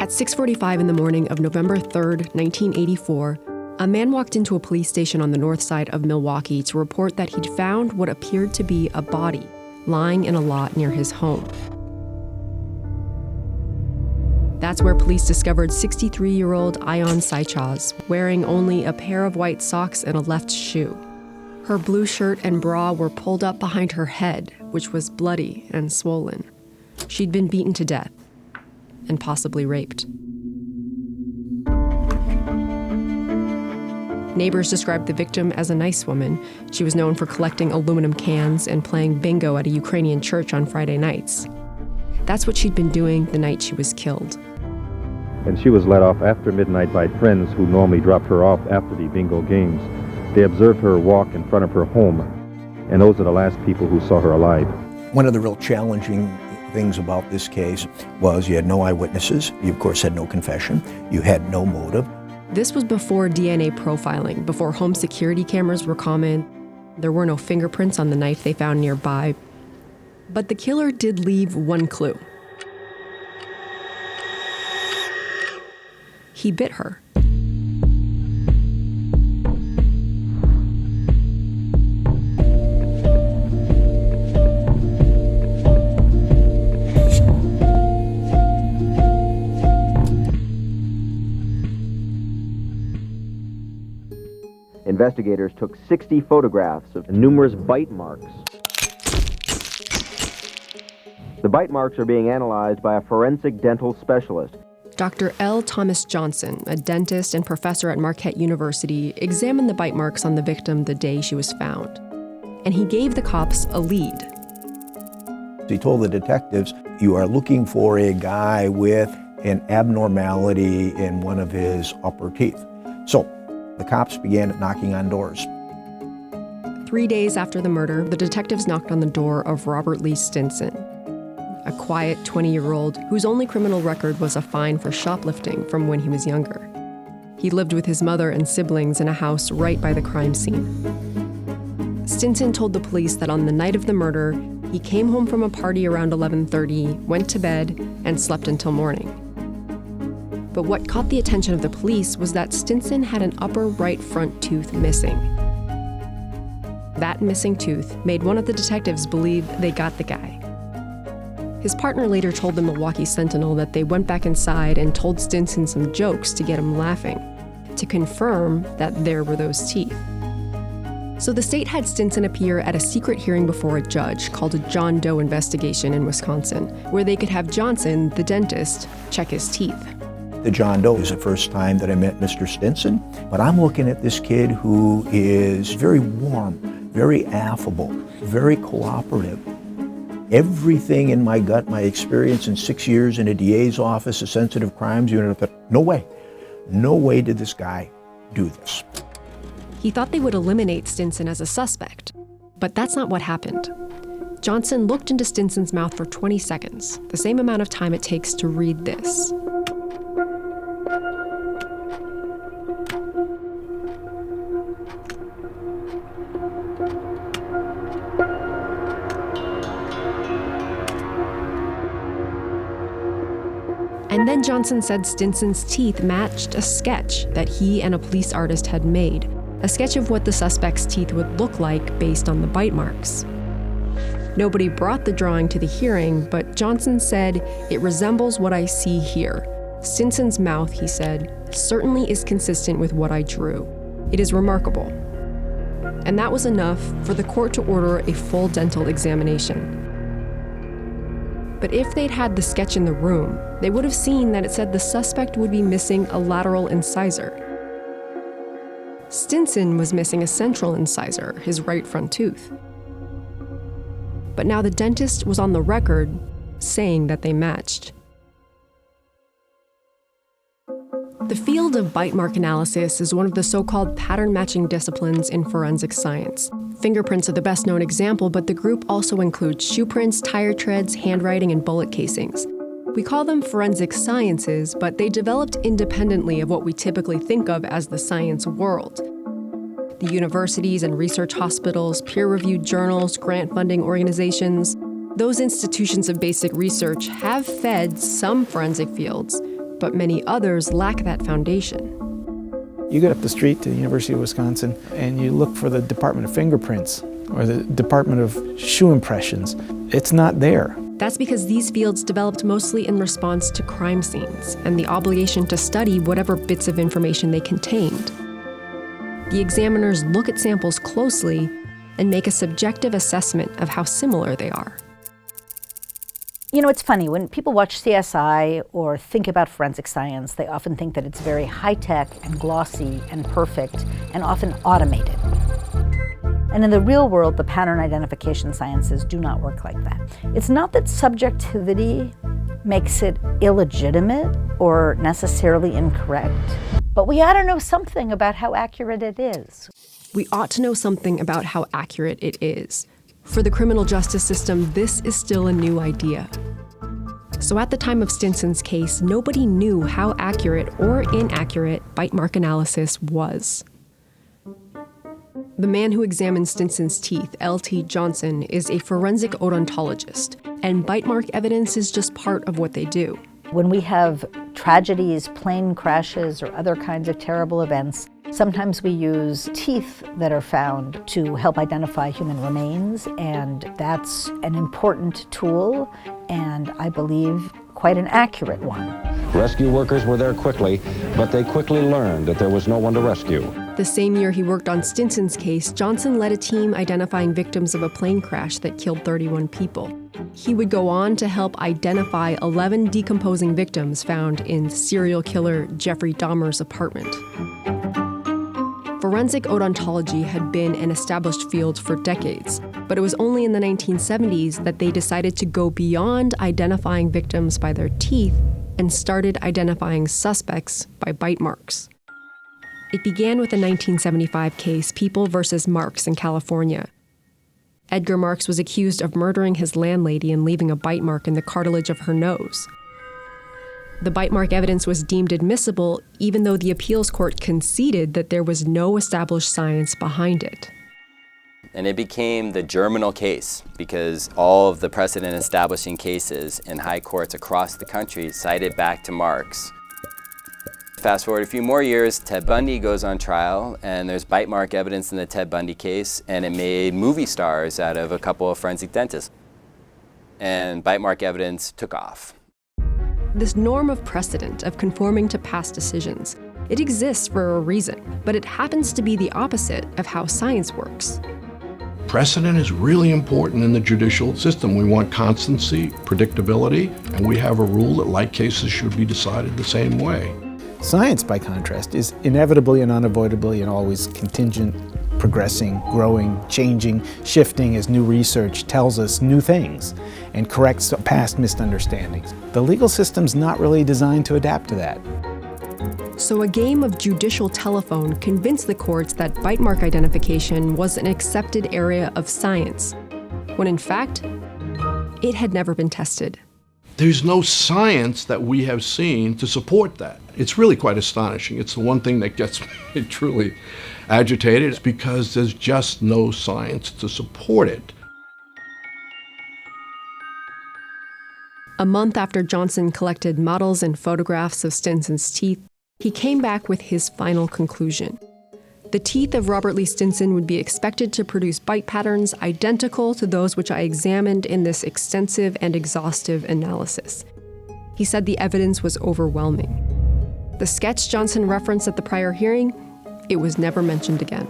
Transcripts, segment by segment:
At 6:45 in the morning of November 3rd, 1984, a man walked into a police station on the north side of Milwaukee to report that he'd found what appeared to be a body lying in a lot near his home. That's where police discovered 63-year-old Ayon Saichaz wearing only a pair of white socks and a left shoe. Her blue shirt and bra were pulled up behind her head, which was bloody and swollen. She'd been beaten to death and possibly raped. Neighbors described the victim as a nice woman. She was known for collecting aluminum cans and playing bingo at a Ukrainian church on Friday nights. That's what she'd been doing the night she was killed. And she was let off after midnight by friends who normally dropped her off after the bingo games. They observed her walk in front of her home, and those are the last people who saw her alive. One of the real challenging things about this case was you had no eyewitnesses, you of course had no confession, you had no motive. This was before DNA profiling, before home security cameras were common. There were no fingerprints on the knife they found nearby. But the killer did leave one clue. He bit her. Investigators took 60 photographs of numerous bite marks. The bite marks are being analyzed by a forensic dental specialist. Dr. L. Thomas Johnson, a dentist and professor at Marquette University, examined the bite marks on the victim the day she was found. And he gave the cops a lead. He told the detectives, you are looking for a guy with an abnormality in one of his upper teeth. So the cops began knocking on doors. 3 days after the murder, the detectives knocked on the door of Robert Lee Stinson, a quiet 20-year-old whose only criminal record was a fine for shoplifting from when he was younger. He lived with his mother and siblings in a house right by the crime scene. Stinson told the police that on the night of the murder, he came home from a party around 11:30, went to bed, and slept until morning. But what caught the attention of the police was that Stinson had an upper right front tooth missing. That missing tooth made one of the detectives believe they got the guy. His partner later told the Milwaukee Sentinel that they went back inside and told Stinson some jokes to get him laughing, to confirm that there were those teeth. So the state had Stinson appear at a secret hearing before a judge called a John Doe investigation in Wisconsin, where they could have Johnson, the dentist, check his teeth. The John Doe is the first time that I met Mr. Stinson, but I'm looking at this kid who is very warm, very affable, very cooperative. Everything in my gut, my experience in 6 years in a DA's office, a sensitive crimes unit, I thought, no way did this guy do this. He thought they would eliminate Stinson as a suspect, but that's not what happened. Johnson looked into Stinson's mouth for 20 seconds, the same amount of time it takes to read this. And then Johnson said Stinson's teeth matched a sketch that he and a police artist had made, a sketch of what the suspect's teeth would look like based on the bite marks. Nobody brought the drawing to the hearing, but Johnson said, "It resembles what I see here. Stinson's mouth," he said, "certainly is consistent with what I drew. It is remarkable." And that was enough for the court to order a full dental examination. But if they'd had the sketch in the room, they would have seen that it said the suspect would be missing a lateral incisor. Stinson was missing a central incisor, his right front tooth. But now the dentist was on the record saying that they matched. The field of bite mark analysis is one of the so-called pattern-matching disciplines in forensic science. Fingerprints are the best-known example, but the group also includes shoe prints, tire treads, handwriting, and bullet casings. We call them forensic sciences, but they developed independently of what we typically think of as the science world. The universities and research hospitals, peer-reviewed journals, grant funding organizations, those institutions of basic research have fed some forensic fields, but many others lack that foundation. You get up the street to the University of Wisconsin and you look for the Department of Fingerprints or the Department of Shoe Impressions. It's not there. That's because these fields developed mostly in response to crime scenes and the obligation to study whatever bits of information they contained. The examiners look at samples closely and make a subjective assessment of how similar they are. You know, it's funny, when people watch CSI or think about forensic science, they often think that it's very high-tech and glossy and perfect and often automated. And in the real world, the pattern identification sciences do not work like that. It's not that subjectivity makes it illegitimate or necessarily incorrect, but we ought to know something about how accurate it is. We ought to know something about how accurate it is. For the criminal justice system, this is still a new idea. So at the time of Stinson's case, nobody knew how accurate or inaccurate bite mark analysis was. The man who examined Stinson's teeth, L.T. Johnson, is a forensic odontologist, and bite mark evidence is just part of what they do. When we have tragedies, plane crashes, or other kinds of terrible events, sometimes we use teeth that are found to help identify human remains, and that's an important tool, and I believe quite an accurate one. Rescue workers were there quickly, but they quickly learned that there was no one to rescue. The same year he worked on Stinson's case, Johnson led a team identifying victims of a plane crash that killed 31 people. He would go on to help identify 11 decomposing victims found in serial killer Jeffrey Dahmer's apartment. Forensic odontology had been an established field for decades, but it was only in the 1970s that they decided to go beyond identifying victims by their teeth and started identifying suspects by bite marks. It began with the 1975 case People versus Marks in California. Edgar Marks was accused of murdering his landlady and leaving a bite mark in the cartilage of her nose. The bite mark evidence was deemed admissible, even though the appeals court conceded that there was no established science behind it. And it became the germinal case because all of the precedent establishing cases in high courts across the country cited back to Marks. Fast forward a few more years, Ted Bundy goes on trial, and there's bite mark evidence in the Ted Bundy case, and it made movie stars out of a couple of forensic dentists. And bite mark evidence took off. This norm of precedent, of conforming to past decisions, it exists for a reason, but it happens to be the opposite of how science works. Precedent is really important in the judicial system. We want constancy, predictability, and we have a rule that like cases should be decided the same way. Science, by contrast, is inevitably and unavoidably and always contingent, progressing, growing, changing, shifting as new research tells us new things and corrects past misunderstandings. The legal system's not really designed to adapt to that. So a game of judicial telephone convinced the courts that bite mark identification was an accepted area of science, when in fact, it had never been tested. There's no science that we have seen to support that. It's really quite astonishing. It's the one thing that gets me truly agitated. It's because there's just no science to support it. A month after Johnson collected models and photographs of Stinson's teeth, he came back with his final conclusion. The teeth of Robert Lee Stinson would be expected to produce bite patterns identical to those which I examined in this extensive and exhaustive analysis. He said the evidence was overwhelming. The sketch Johnson referenced at the prior hearing, it was never mentioned again.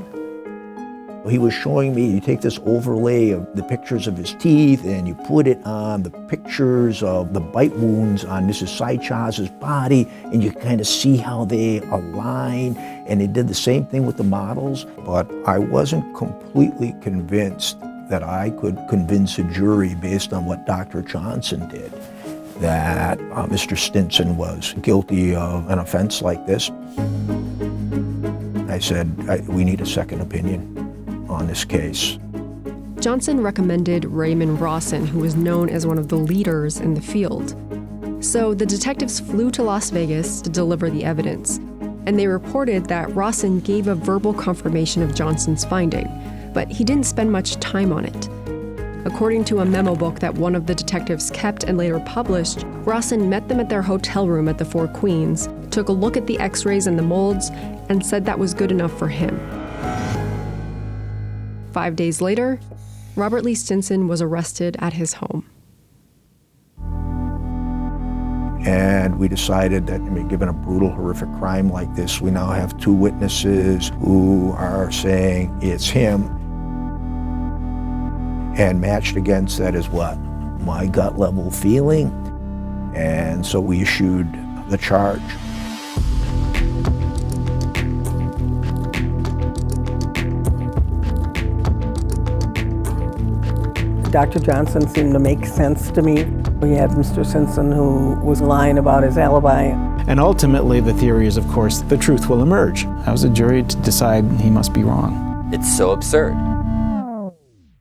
He was showing me, you take this overlay of the pictures of his teeth and you put it on the pictures of the bite wounds on Mrs. Saichaz's body, and you kind of see how they align. And they did the same thing with the models, but I wasn't completely convinced that I could convince a jury based on what Dr. Johnson did, that Mr. Stinson was guilty of an offense like this. I said, we need a second opinion on this case. Johnson recommended Raymond Rawson, who was known as one of the leaders in the field. So the detectives flew to Las Vegas to deliver the evidence, and they reported that Rawson gave a verbal confirmation of Johnson's finding, but he didn't spend much time on it. According to a memo book that one of the detectives kept and later published, Rawson met them at their hotel room at the Four Queens, took a look at the x-rays and the molds, and said that was good enough for him. 5 days later, Robert Lee Stinson was arrested at his home. And we decided that, given a brutal, horrific crime like this, we now have two witnesses who are saying it's him. And matched against that is what? My gut level feeling. And so we issued the charge. Dr. Johnson seemed to make sense to me. We had Mr. Stinson who was lying about his alibi. And ultimately, the theory is, of course, the truth will emerge. That was a jury to decide he must be wrong. It's so absurd.